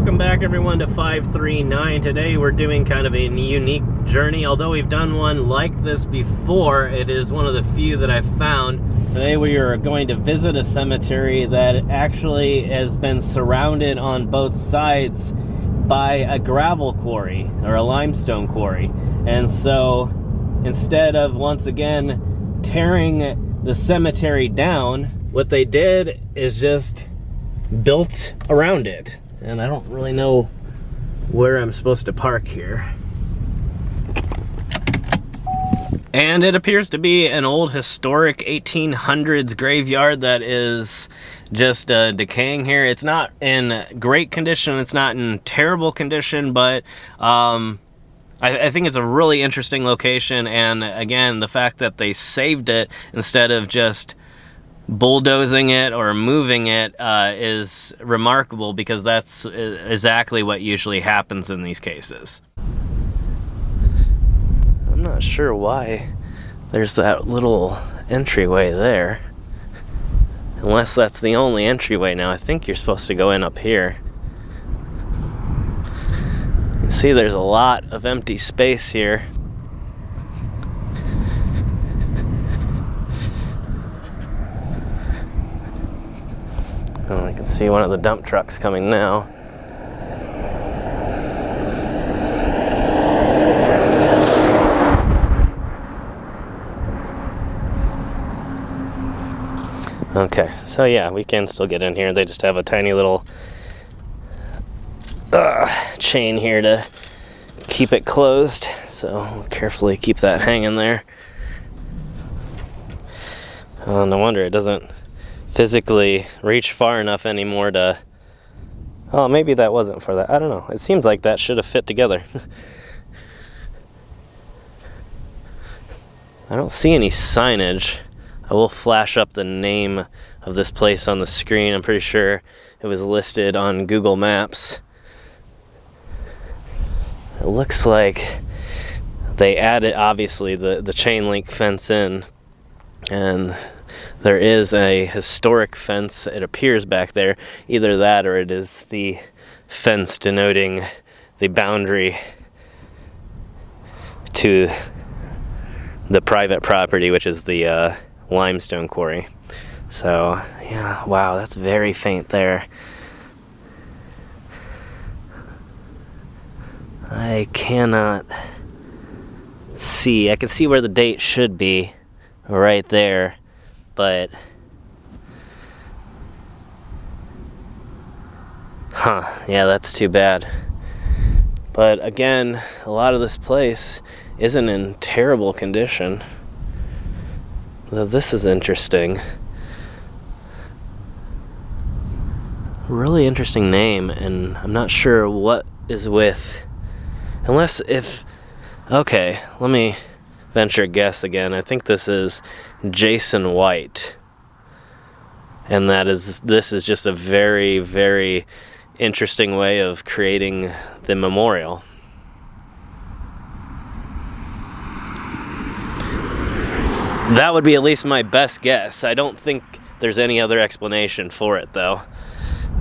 Welcome back everyone to 539. Today we're doing kind of a unique journey. Although we've done one like this before, it is one of the few that I've found. Today we are going to visit a cemetery that actually has been surrounded on both sides by a gravel quarry or a limestone quarry. And so instead of once again tearing the cemetery down, what they did is just built around it. And I don't really know where I'm supposed to park here. And it appears to be an old historic 1800s graveyard that is just decaying here. It's not in great condition, it's not in terrible condition, but I think it's a really interesting location. And again, the fact that they saved it instead of just bulldozing it or moving it is remarkable, because that's exactly what usually happens in these cases. I'm not sure why there's that little entryway there, unless that's the only entryway now. I think you're supposed to go in up here. You can see there's a lot of empty space here. Oh, I can see one of the dump trucks coming now. Okay, so yeah, we can still get in here. They just have a tiny little chain here to keep it closed, so we'll carefully keep that hanging there. Oh, no wonder it doesn't physically reach far enough anymore to... Oh, maybe that wasn't for that. I don't know. It seems like that should have fit together. I don't see any signage. I will flash up the name of this place on the screen. I'm pretty sure it was listed on Google Maps. It looks like they added, obviously, the chain link fence in, and there is a historic fence, it appears, back there. Either that or it is the fence denoting the boundary to the private property, which is the limestone quarry. So, yeah, wow, that's very faint there. I cannot see. I can see where the date should be, right there. But, yeah, that's too bad. But again, a lot of this place isn't in terrible condition. Though this is interesting. Really interesting name, and I'm not sure what is with, unless if, okay, let me venture a guess again. I think this is Jason White, and this is just a very, very interesting way of creating the memorial. That would be at least my best guess. I don't think there's any other explanation for it though.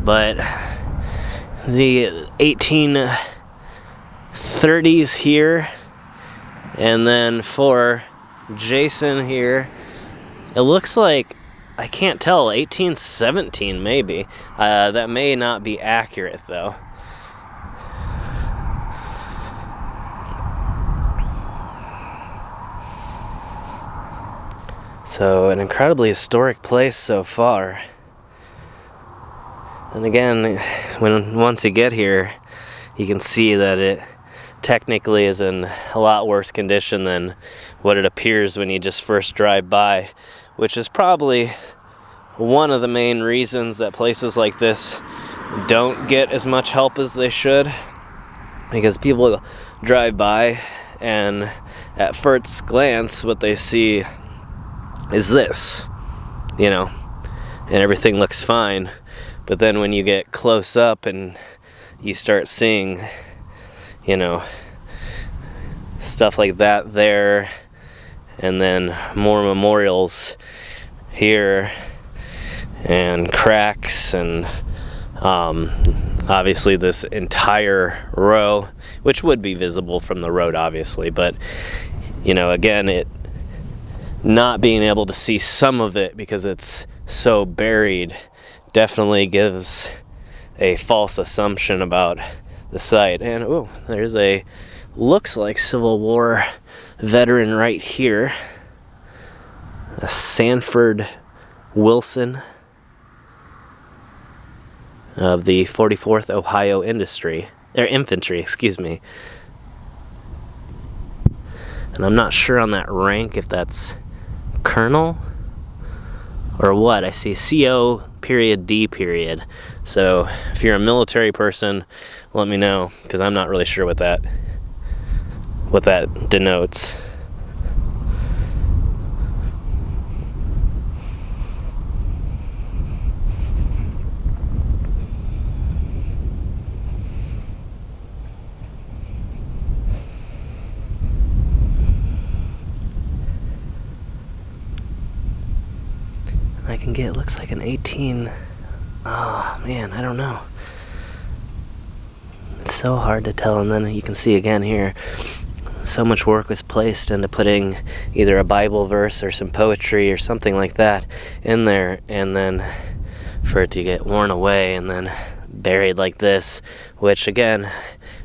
But the 1830s here, and then for Jason here, it looks like, I can't tell, 1817 maybe. That may not be accurate though. So an incredibly historic place so far. And again, once you get here, you can see that it technically is in a lot worse condition than what it appears when you just first drive by, which is probably one of the main reasons that places like this don't get as much help as they should, because people drive by and at first glance what they see is this, you know, and everything looks fine. But then when you get close up and you start seeing, you know, stuff like that there, and then more memorials here, and cracks, and obviously this entire row, which would be visible from the road obviously, but again, it not being able to see some of it because it's so buried definitely gives a false assumption about the site. And there's looks like Civil War veteran right here, a Sanford Wilson of the 44th Ohio Infantry, excuse me. And I'm not sure on that rank if that's colonel or what. I see CO period D period. So if you're a military person, let me know, because I'm not really sure what that denotes. I can get, looks like an 18. Oh man, I don't know. It's so hard to tell. And then you can see again here, so much work was placed into putting either a Bible verse or some poetry or something like that in there, and then for it to get worn away and then buried like this, which again,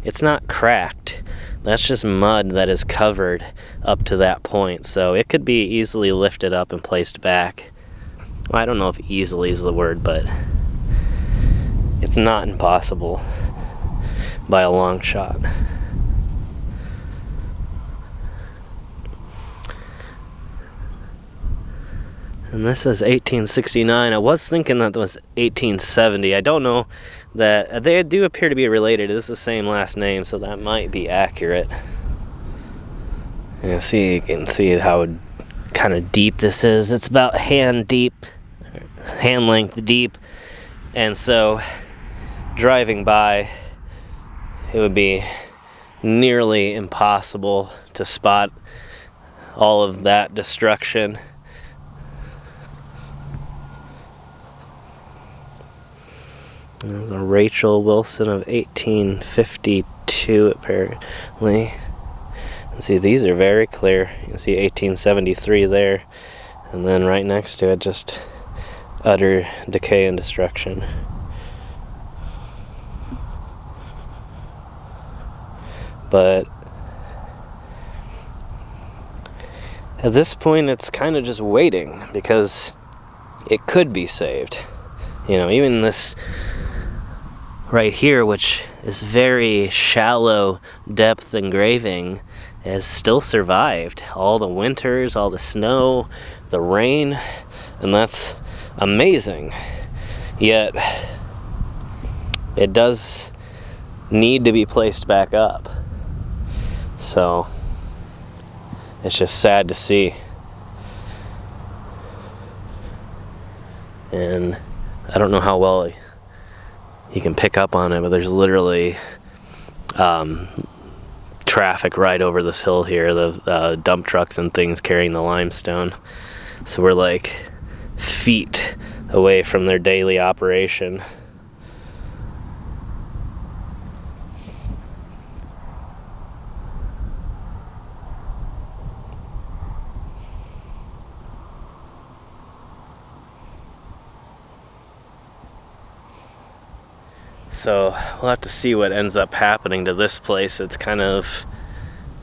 it's not cracked. That's just mud that is covered up to that point, so it could be easily lifted up and placed back. Well, I don't know if easily is the word, but it's not impossible by a long shot. And this is 1869. I was thinking that was 1870. I don't know that they do appear to be related. This is the same last name, so that might be accurate. You can see how kind of deep this is. It's about hand length deep, and so driving by, it would be nearly impossible to spot all of that destruction. There's a Rachel Wilson of 1852 apparently. And see, these are very clear. You can see 1873 there, and then right next to it, just utter decay and destruction. But at this point, it's kind of just waiting, because it could be saved. Even this right here, which is very shallow depth engraving, has still survived all the winters, all the snow, the rain, and that's amazing. Yet it does need to be placed back up, so it's just sad to see. And I don't know how well you can pick up on it, but there's literally traffic right over this hill here, the dump trucks and things carrying the limestone. So we're like feet away from their daily operation. So we'll have to see what ends up happening to this place. It's kind of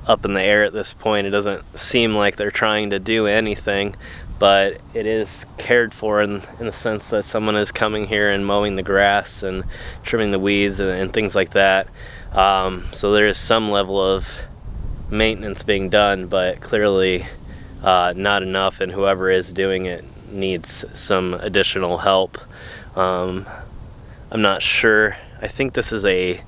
up in the air at this point. It doesn't seem like they're trying to do anything, but it is cared for in the sense that someone is coming here and mowing the grass and trimming the weeds and things like that. So there is some level of maintenance being done, but clearly not enough, and whoever is doing it needs some additional help. I'm not sure. I think this is an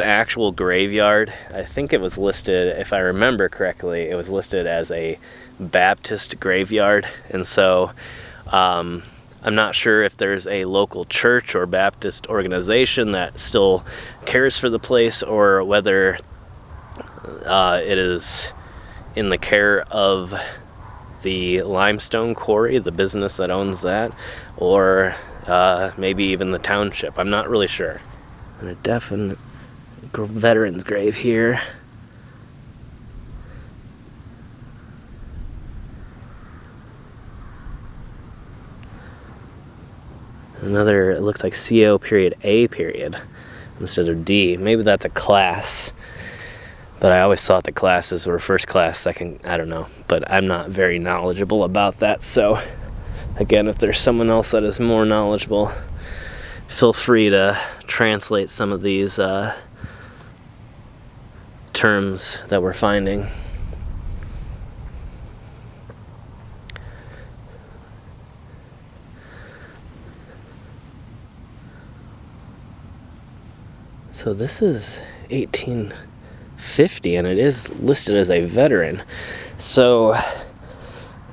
actual graveyard. I think it was listed, if I remember correctly, it was listed as a Baptist graveyard. And so I'm not sure if there's a local church or Baptist organization that still cares for the place, or whether it is in the care of the Limestone Quarry, the business that owns that, or maybe even the township. I'm not really sure. And a definite veteran's grave here. Another, it looks like CO period A period instead of D. Maybe that's a class. But I always thought the classes were first class, second, I don't know. But I'm not very knowledgeable about that. So, again, if there's someone else that is more knowledgeable, feel free to translate some of these terms that we're finding. So this is 1850, and it is listed as a veteran. So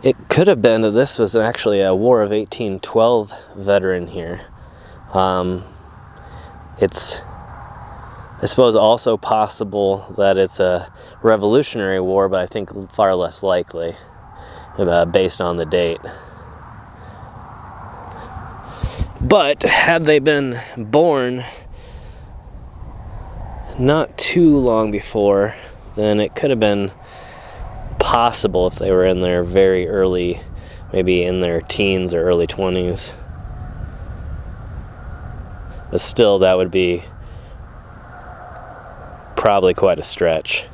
it could have been that this was actually a War of 1812 veteran here. It's, I suppose, also possible that it's a Revolutionary War, but I think far less likely, based on the date. But had they been born not too long before, then it could have been possible if they were in their very early, maybe in their teens or early 20s. But still, that would be probably quite a stretch.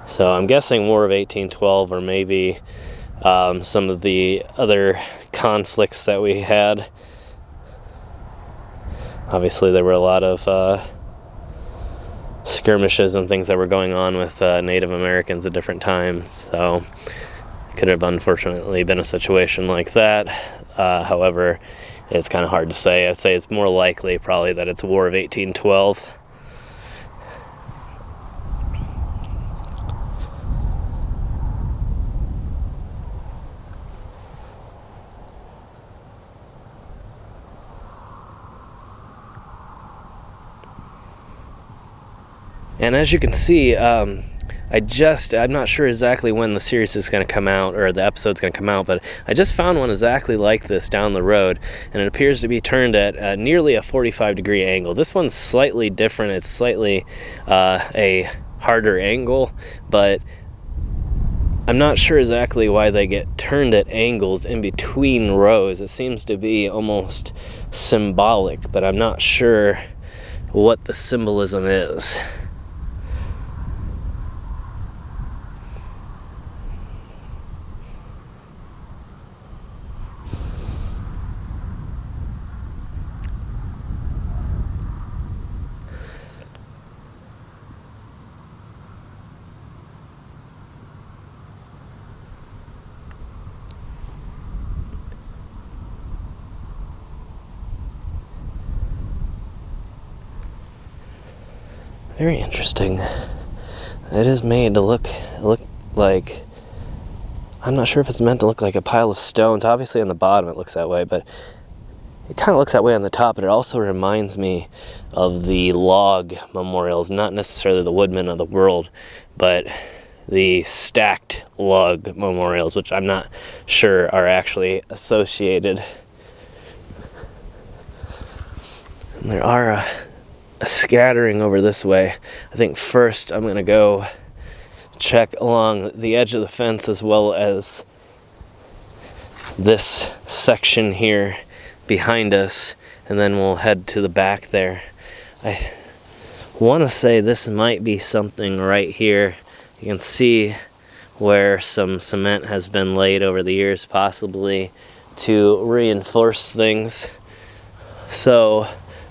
So I'm guessing War of 1812, or maybe some of the other conflicts that we had. Obviously, there were a lot of skirmishes and things that were going on with Native Americans at different times, so it could have unfortunately been a situation like that. However, it's kind of hard to say. I'd say it's more likely probably that it's War of 1812. And as you can see, I'm not sure exactly when the series is going to come out, or the episode's going to come out, but I just found one exactly like this down the road, and it appears to be turned at nearly a 45-degree angle. This one's slightly different. It's slightly a harder angle, but I'm not sure exactly why they get turned at angles in between rows. It seems to be almost symbolic, but I'm not sure what the symbolism is. Very interesting. It is made to look like, I'm not sure if it's meant to look like a pile of stones. Obviously on the bottom it looks that way, but it kind of looks that way on the top. But it also reminds me of the log memorials, not necessarily the woodmen of the world, but the stacked log memorials, which I'm not sure are actually associated. And there are a scattering over this way. I think first I'm going to go check along the edge of the fence, as well as this section here behind us, and then we'll head to the back there. I want to say this might be something right here. You can see where some cement has been laid over the years, possibly to reinforce things. So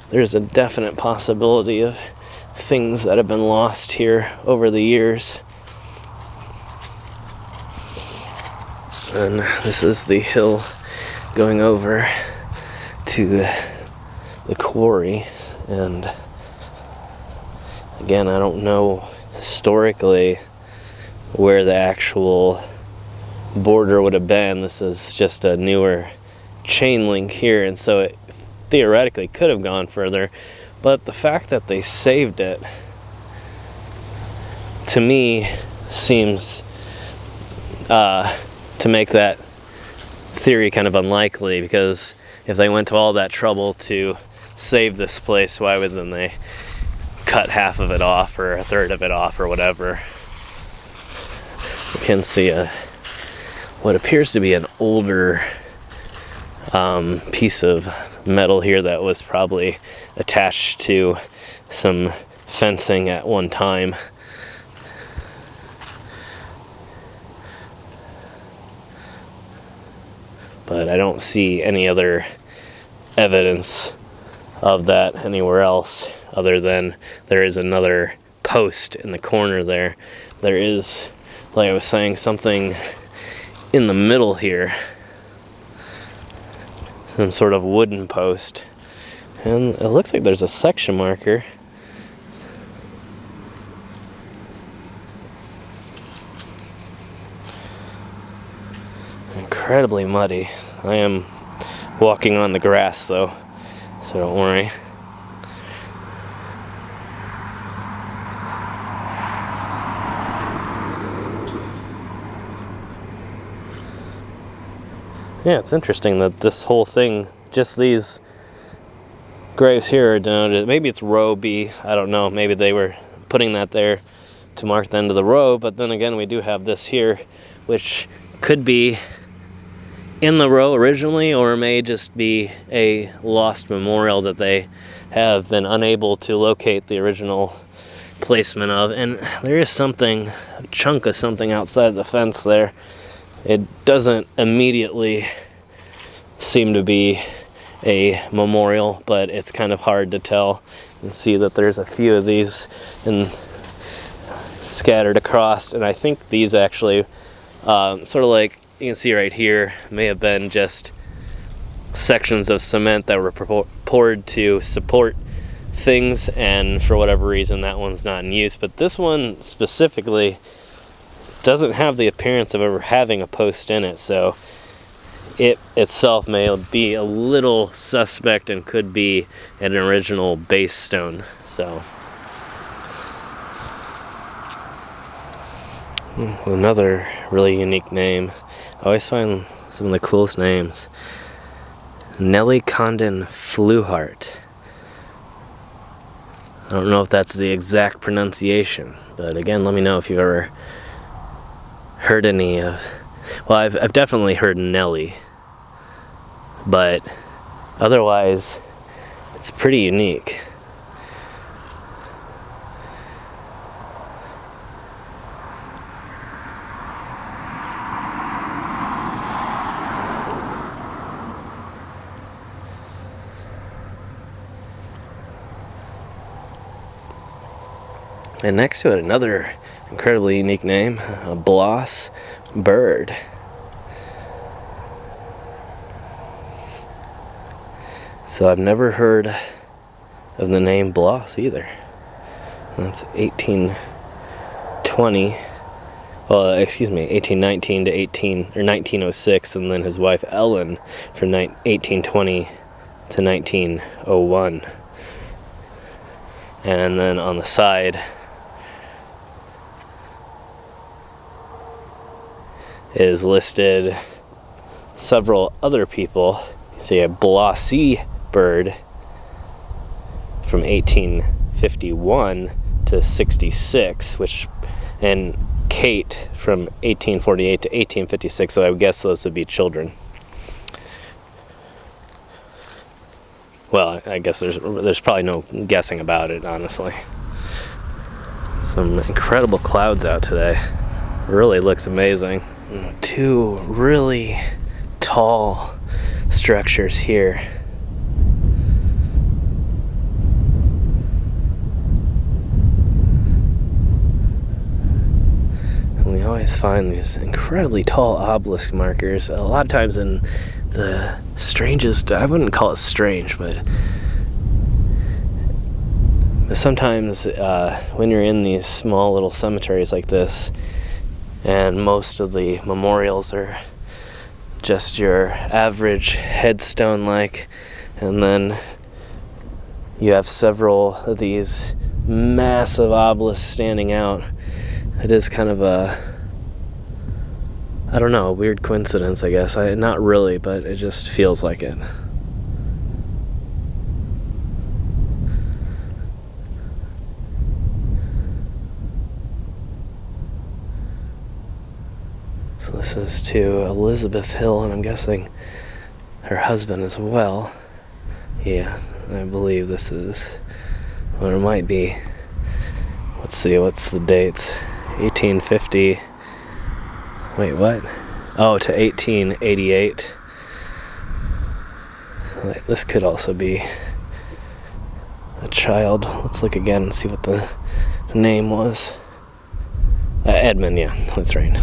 there's a definite possibility of things that have been lost here over the years. And this is the hill going over to the quarry. And again, I don't know historically where the actual border would have been. This is just a newer chain link here, and so it theoretically could have gone further, but the fact that they saved it, to me, seems to make that theory kind of unlikely, because if they went to all that trouble to save this place, why would then they cut half of it off or a third of it off or whatever? You can see what appears to be an older piece of metal here that was probably attached to some fencing at one time. But I don't see any other evidence of that anywhere else, other than there is another post in the corner there. There is, like I was saying, something in the middle here, some sort of wooden post, and it looks like there's a section marker. Incredibly muddy. I am walking on the grass though, so don't worry. Yeah, it's interesting that this whole thing, just these graves here are denoted. Maybe it's row B, I don't know. Maybe they were putting that there to mark the end of the row, but then again we do have this here, which could be in the row originally, or may just be a lost memorial that they have been unable to locate the original placement of. And there is something, a chunk of something outside the fence there. It doesn't immediately seem to be a memorial, but it's kind of hard to tell. You can see that there's a few of these scattered across, and I think these actually sort of like you can see right here may have been just sections of cement that were poured to support things, and for whatever reason that one's not in use. But this one specifically doesn't have the appearance of ever having a post in it, so it itself may be a little suspect and could be an original base stone. So another really unique name. I always find some of the coolest names. Nellie Condon Fluhart. I don't know if that's the exact pronunciation, but again, let me know if you've ever heard any of... Well, I've definitely heard Nellie, but otherwise, it's pretty unique. And next to it, another incredibly unique name, a Bloss bird. So I've never heard of the name Bloss either. That's 1820, well, excuse me, 1819 to 1906, and then his wife Ellen from 1820 to 1901. And then on the side is listed several other people. You see a Blossy bird from 1851 to 66, and Kate from 1848 to 1856, so I would guess those would be children. Well, I guess there's probably no guessing about it, honestly. Some incredible clouds out today. Really looks amazing. Two really tall structures here. And we always find these incredibly tall obelisk markers, a lot of times in the strangest, I wouldn't call it strange, but sometimes when you're in these small little cemeteries like this, and most of the memorials are just your average headstone like, and then you have several of these massive obelisks standing out. It is kind of a, I don't know, a weird coincidence, I guess. Not really, but it just feels like it. So this is to Elizabeth Hill, and I'm guessing her husband as well. Yeah, I believe this is, or it might be. Let's see, what's the dates? 1850. Wait, what? Oh, to 1888. This could also be a child. Let's look again and see what the name was. Edmund, yeah, that's right.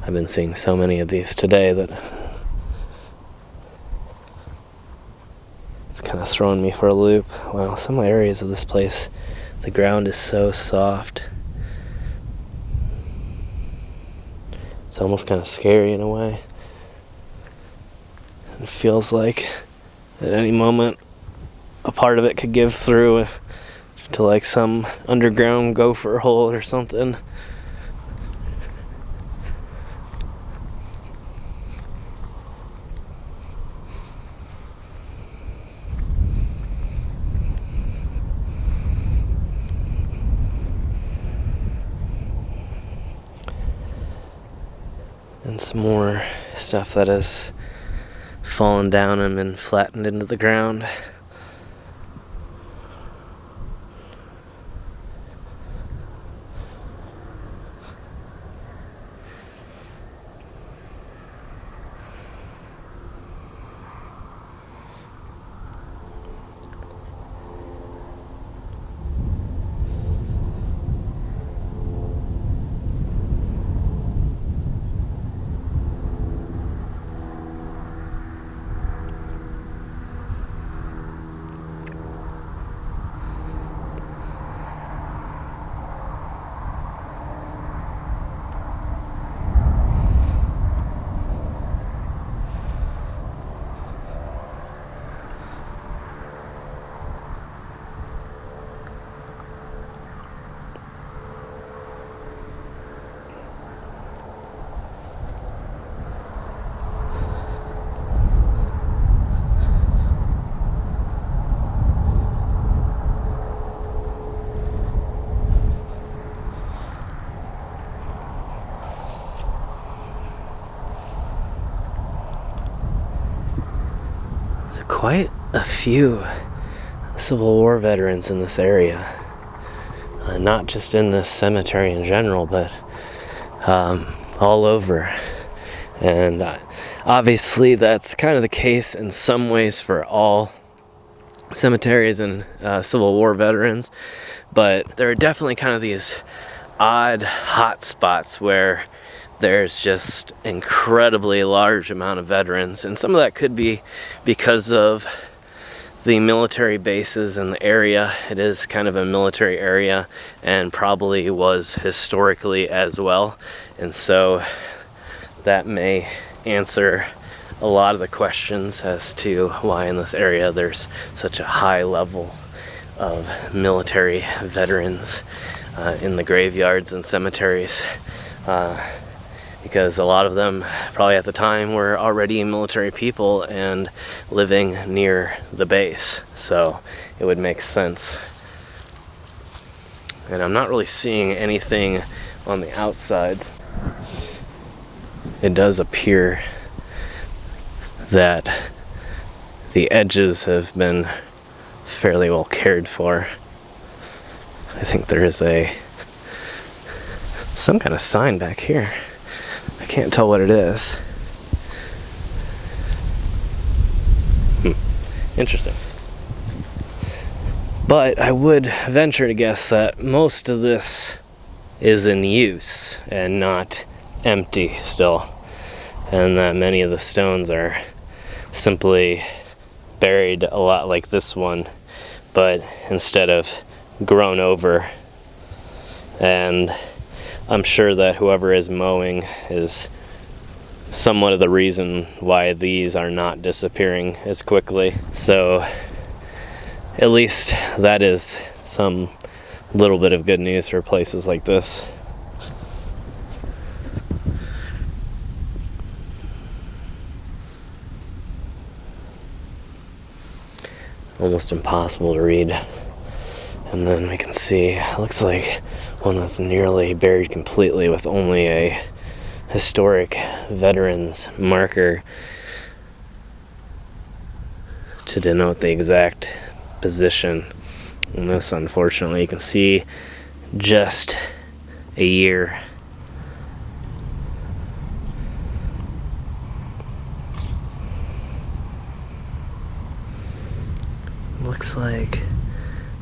I've been seeing so many of these today that it's kind of throwing me for a loop. Wow, some areas of this place, the ground is so soft. It's almost kind of scary in a way. It feels like at any moment a part of it could give through to like some underground gopher hole or something. And some more stuff that has fallen down and been flattened into the ground. Quite a few Civil War veterans in this area, not just in this cemetery in general, but all over. And obviously that's kind of the case in some ways for all cemeteries and Civil War veterans, but there are definitely kind of these odd hot spots where there's just incredibly large amount of veterans, and some of that could be because of the military bases in the area. It is kind of a military area and probably was historically as well, and so that may answer a lot of the questions as to why in this area there's such a high level of military veterans in the graveyards and cemeteries. Because a lot of them probably at the time were already military people and living near the base, so it would make sense. And I'm not really seeing anything on the outside. It does appear that the edges have been fairly well cared for. I think there is some kind of sign back here. I can't tell what it is. Interesting. But I would venture to guess that most of this is in use and not empty still, and that many of the stones are simply buried a lot like this one, but instead of grown over. And I'm sure that whoever is mowing is somewhat of the reason why these are not disappearing as quickly. So at least that is some little bit of good news for places like this. Almost impossible to read. And then we can see, it looks like one that's nearly buried completely with only a historic veterans marker to denote the exact position. And this, unfortunately, you can see just a year. Looks like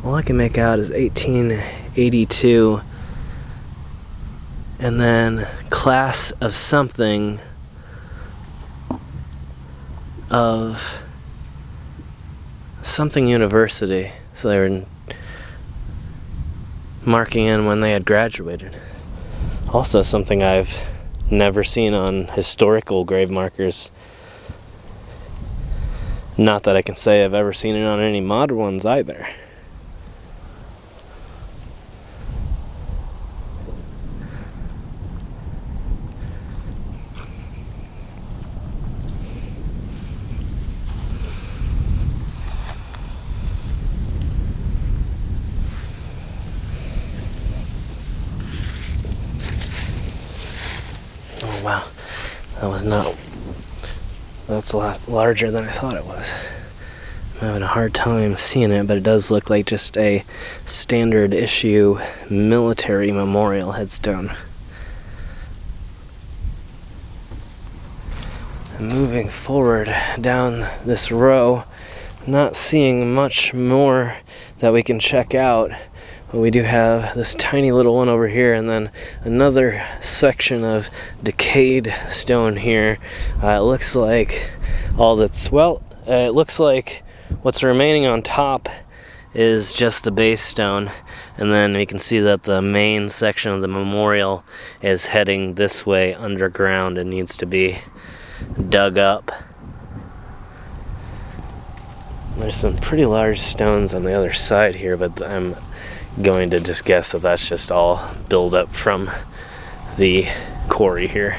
all I can make out is 1882, and then class of something of something university. So they were marking in when they had graduated. Also something I've never seen on historical grave markers. Not that I can say I've ever seen it on any modern ones either. Oh wow, that's a lot larger than I thought it was. I'm having a hard time seeing it, but it does look like just a standard issue military memorial headstone. And moving forward down this row, not seeing much more that we can check out. But we do have this tiny little one over here, and then another section of decayed stone here. It looks like it looks like what's remaining on top is just the base stone, and then we can see that the main section of the memorial is heading this way underground and needs to be dug up. There's some pretty large stones on the other side here, but I'm going to just guess that that's just all build up from the quarry here.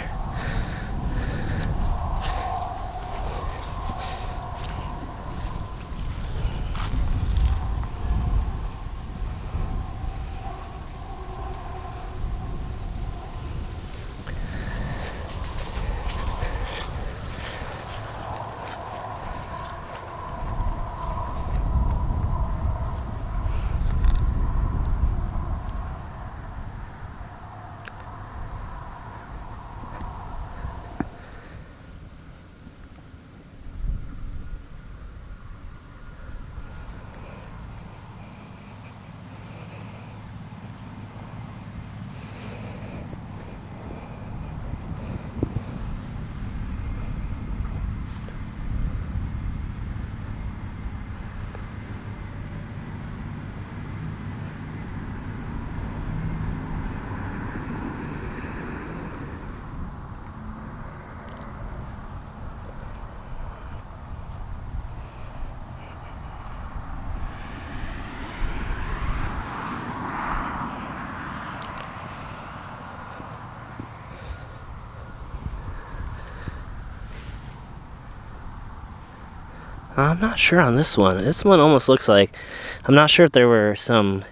I'm not sure on this one. This one almost looks like, I'm not sure if there were some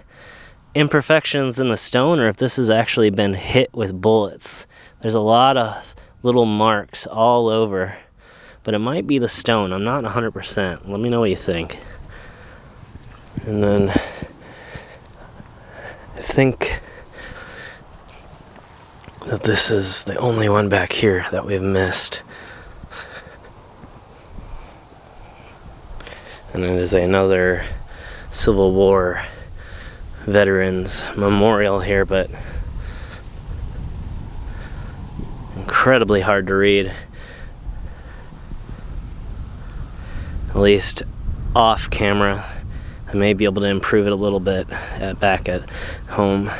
imperfections in the stone or if this has actually been hit with bullets. There's a lot of little marks all over, but it might be the stone. I'm not 100%. Let me know what you think. And then I think that this is the only one back here that we've missed. And it is another Civil War veterans memorial here, but incredibly hard to read. At least off camera. I may be able to improve it a little bit back at home.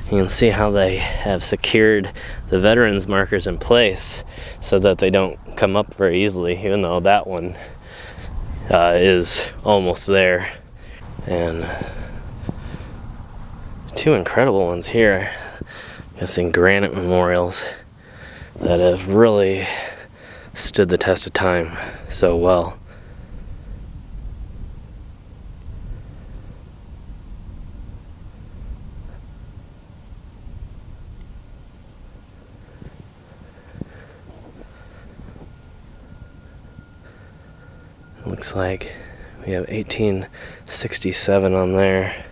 You can see how they have secured the veterans markers in place so that they don't come up very easily, even though that one is almost there. And two incredible ones here. I'm guessing granite memorials that have really stood the test of time so well. Looks like we have 1867 on there,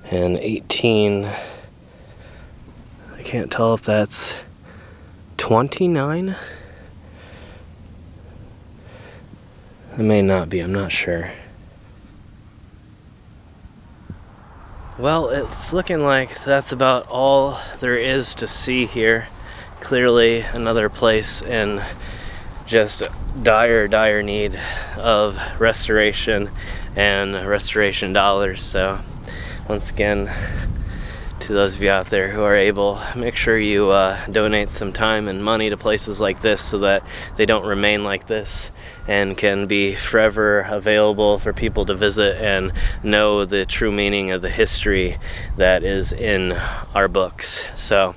and 18, I can't tell if that's 29? It may not be, I'm not sure. Well, it's looking like that's about all there is to see here. Clearly another place in just dire need of restoration and restoration dollars. So once again, to those of you out there who are able, make sure you donate some time and money to places like this so that they don't remain like this and can be forever available for people to visit and know the true meaning of the history that is in our books. So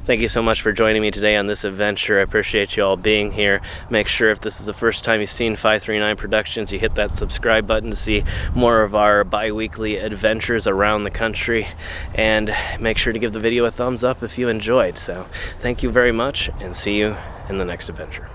thank you so much for joining me today on this adventure. I appreciate you all being here. Make sure if this is the first time you've seen 539 Productions, you hit that subscribe button to see more of our bi-weekly adventures around the country. And make sure to give the video a thumbs up if you enjoyed. So thank you very much, and see you in the next adventure.